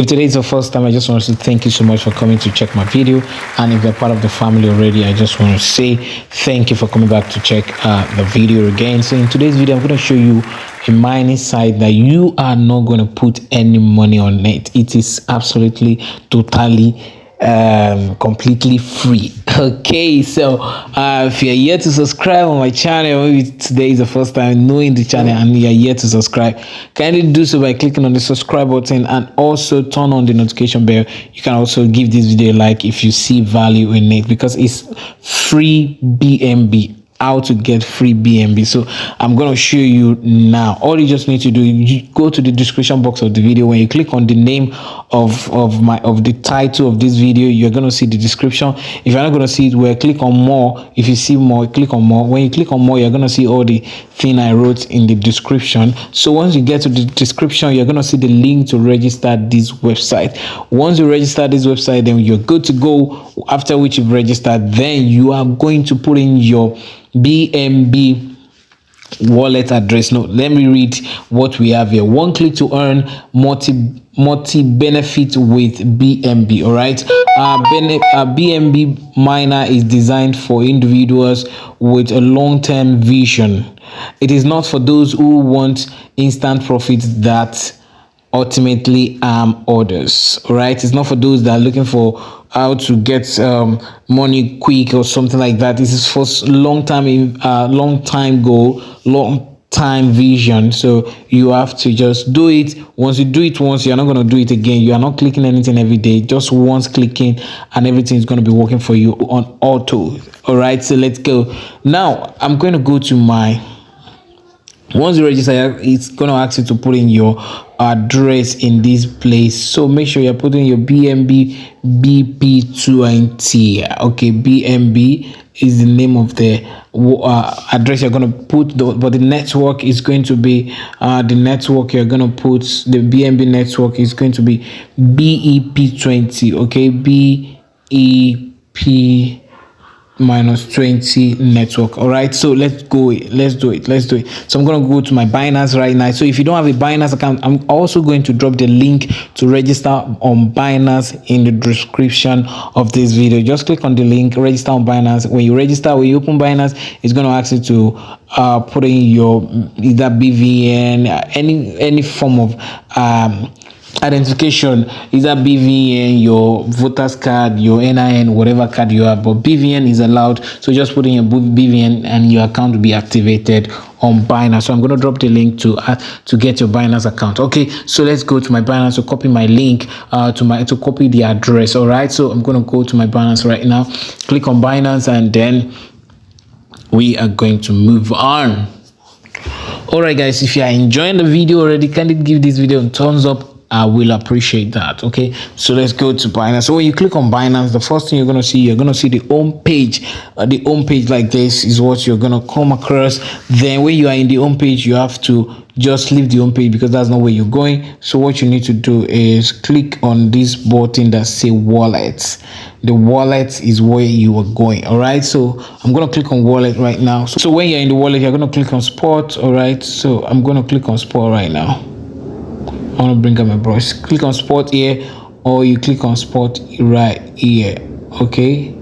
If today is the first time, I just want to say thank you so much for coming to check my video. And if you're part of the family already, I just want to say thank you for coming back to check the video again. So in today's video, I'm going to show you a mining site that you are not going to put any money on it. It is absolutely, totally completely free. Okay, so if you're here to subscribe on my channel, maybe today is the first time knowing the channel and you're here to subscribe, kindly do so by clicking on the subscribe button and also turn on the notification bell. You can also give this video a like if you see value in it, because it's free BNB. How to get free BNB. So I'm going to show you now. All you just need to do, you go to the description box of the video. When you click on the name of the title of this video, you're going to see the description. If you're not going to see it, well, click on more. If you see more, click on more. When you click on more, you're going to see all the thing I wrote in the description. So once you get to the description, you're going to see the link to register this website. Once you register this website, then you're good to go. After which you've registered, then you are going to put in your BNB wallet address. No, let me read what we have here. One click to earn multi benefit with BNB. All right, BNB miner is designed for individuals with a long-term vision. It is not for those who want instant profits that ultimately harm others. All right, it's not for those that are looking for how to get money quick or something like that. This is for long time goal, long time vision. So you have to just do it. Once you do it once, you're not going to do it again. You are not clicking anything every day, just once clicking and everything is going to be working for you on auto. All right, so let's go. Now I'm going to go to my, once you register, it's going to ask you to put in your address in this place. So make sure you're putting your BNB BP20. Okay, BNB is the name of the address you're going to put, but the network is going to be the network you're going to put. The BNB network is going to be BEP20. Okay, BEP -20 network. All right, so let's do it. So I'm going to go to my Binance right now. So if you don't have a Binance account, I'm also going to drop the link to register on Binance in the description of this video. Just click on the link, register on Binance. When you register, when you open Binance, it's going to ask you to put in your either BVN, any form of identification, either BVN, your voter's card, your NIN, whatever card you have, but BVN is allowed. So just put in your BVN and your account will be activated on Binance. So I'm going to drop the link to get your Binance account. Okay, so let's go to my Binance to copy my link to copy the address. All right, so I'm going to go to my Binance right now, click on Binance, and then we are going to move on. All right, guys, if you are enjoying the video already, kindly give this video a thumbs up. I will appreciate that. Okay, so let's go to Binance. So when you click on Binance, the first thing you're going to see the home page. The home page like this is what you're going to come across. Then when you are in the home page, you have to just leave the home page because that's not where you're going. So what you need to do is click on this button that say wallet. The wallet is where you are going. All right, so I'm going to click on wallet right now. So when you're in the wallet, you're going to click on spot. All right, so I'm going to click on spot right now. I want to bring up my brush. Click on spot here, or you click on spot right here. Okay,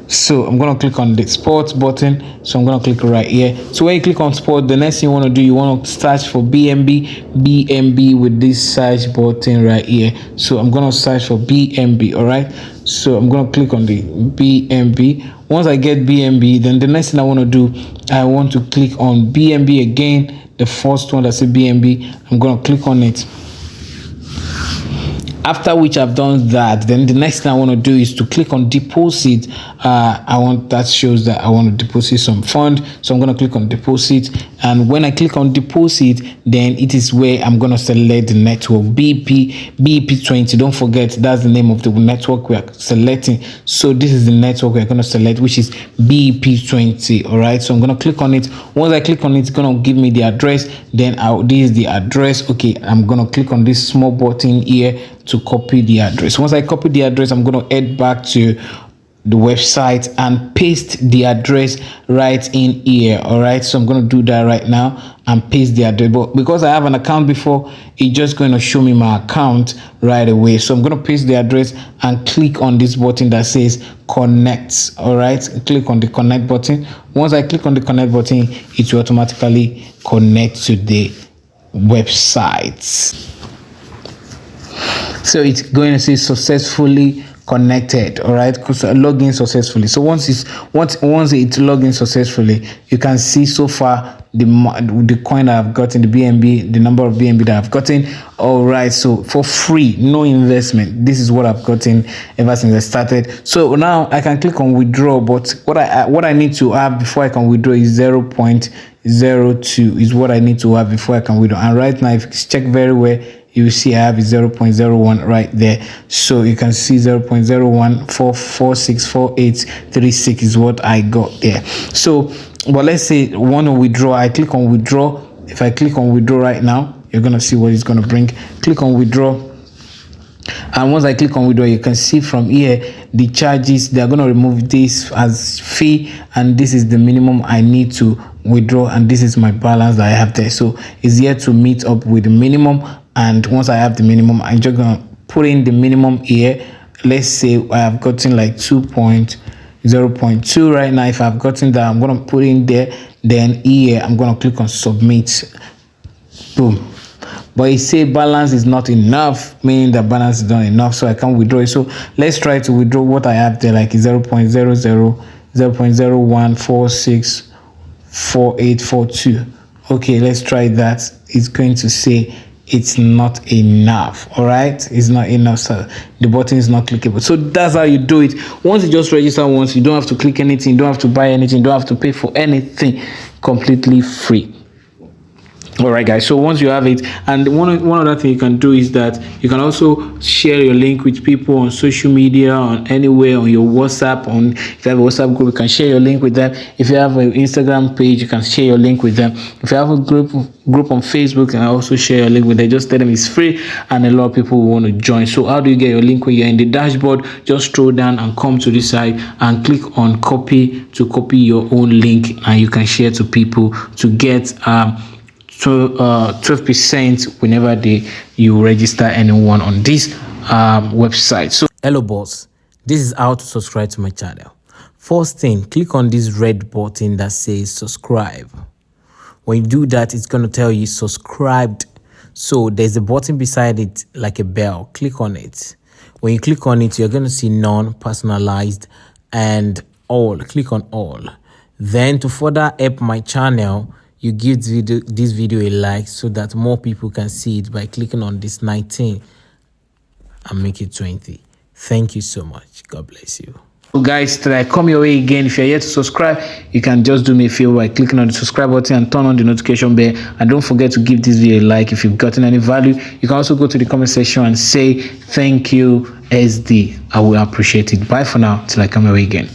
so I'm going to click on the spot button. So I'm going to click right here. So when you click on spot, the next thing you want to do, you want to search for BNB with this search button right here. So I'm going to search for BNB. All right, so I'm going to click on the BNB. Once I get BNB, then the next thing I want to do, I want to click on BNB again. The first one that says BNB, I'm going to click on it. After which I've done that, then the next thing I want to do is to click on deposit. That shows that I want to deposit some fund. So I'm going to click on deposit. And when I click on deposit, then it is where I'm going to select the network BEP20. Don't forget, that's the name of the network we are selecting. So this is the network we're going to select, which is BEP20. All right, so I'm going to click on it. Once I click on it, it's going to give me the address. Then this is the address. Okay, I'm going to click on this small button here to copy the address. Once I copy the address, I'm going to head back to the website and paste the address right in here. All right, so I'm going to do that right now and paste the address, but because I have an account before, it's just going to show me my account right away. So I'm going to paste the address and click on this button that says connect. All right, click on the connect button. Once I click on the connect button, it will automatically connect to the website. So it's going to say successfully connected. All right, because login successfully. So once it's logged successfully, you can see so far the coin that I've gotten, the BNB, the number of BNB that I've gotten. All right, so for free, no investment, this is what I've gotten ever since I started. So now I can click on withdraw, but what I need to have before I can withdraw is 0.02 is what I need to have before I can withdraw. And right now, if you check very well, you see I have 0.01 right there. So you can see 0.014464836 is what I got there. So, but let's say I want to withdraw. I click on withdraw. If I click on withdraw right now, you're gonna see what it's gonna bring. Click on withdraw, and once I click on withdraw, you can see from here the charges. They're gonna remove this as fee, and this is the minimum I need to withdraw, and this is my balance that I have there. So it's here to meet up with the minimum. And once I have the minimum, I'm just gonna put in the minimum here. Let's say I have gotten like 0.2 right now. If I've gotten that, I'm gonna put in there. Then here I'm gonna click on submit. Boom. But it say balance is not enough, meaning the balance is not enough, so I can't withdraw it. So let's try to withdraw what I have there, like 0.000464842. Okay, let's try that. It's going to say it's not enough. All right, it's not enough, so the button is not clickable. So that's how you do it. Once you just register once, you don't have to click anything, you don't have to buy anything, you don't have to pay for anything, completely free. All right, guys, so once you have it, and one other thing you can do is that you can also share your link with people on social media, on anywhere, on your WhatsApp. On if you have a WhatsApp group, you can share your link with them. If you have an Instagram page, you can share your link with them. If you have a group on Facebook, you can also share your link with them. Just tell them it's free, and a lot of people will want to join. So how do you get your link? When you're in the dashboard, just scroll down and come to this side and click on copy to copy your own link, and you can share to people to get 12% whenever you register anyone on this website. So hello boss, this is how to subscribe to my channel. First thing, click on this red button that says subscribe. When you do that, it's going to tell you subscribed. So there's a button beside it like a bell. Click on it. When you click on it, you're going to see none, personalized, and all. Click on all. Then to further help my channel, you give this video a like so that more people can see it by clicking on this 19 and make it 20. Thank you so much. God bless you. So guys, till I come your way again, if you're yet to subscribe, you can just do me a favor by clicking on the subscribe button and turn on the notification bell. And don't forget to give this video a like if you've gotten any value. You can also go to the comment section and say thank you SD. I will appreciate it. Bye for now till I come your way again.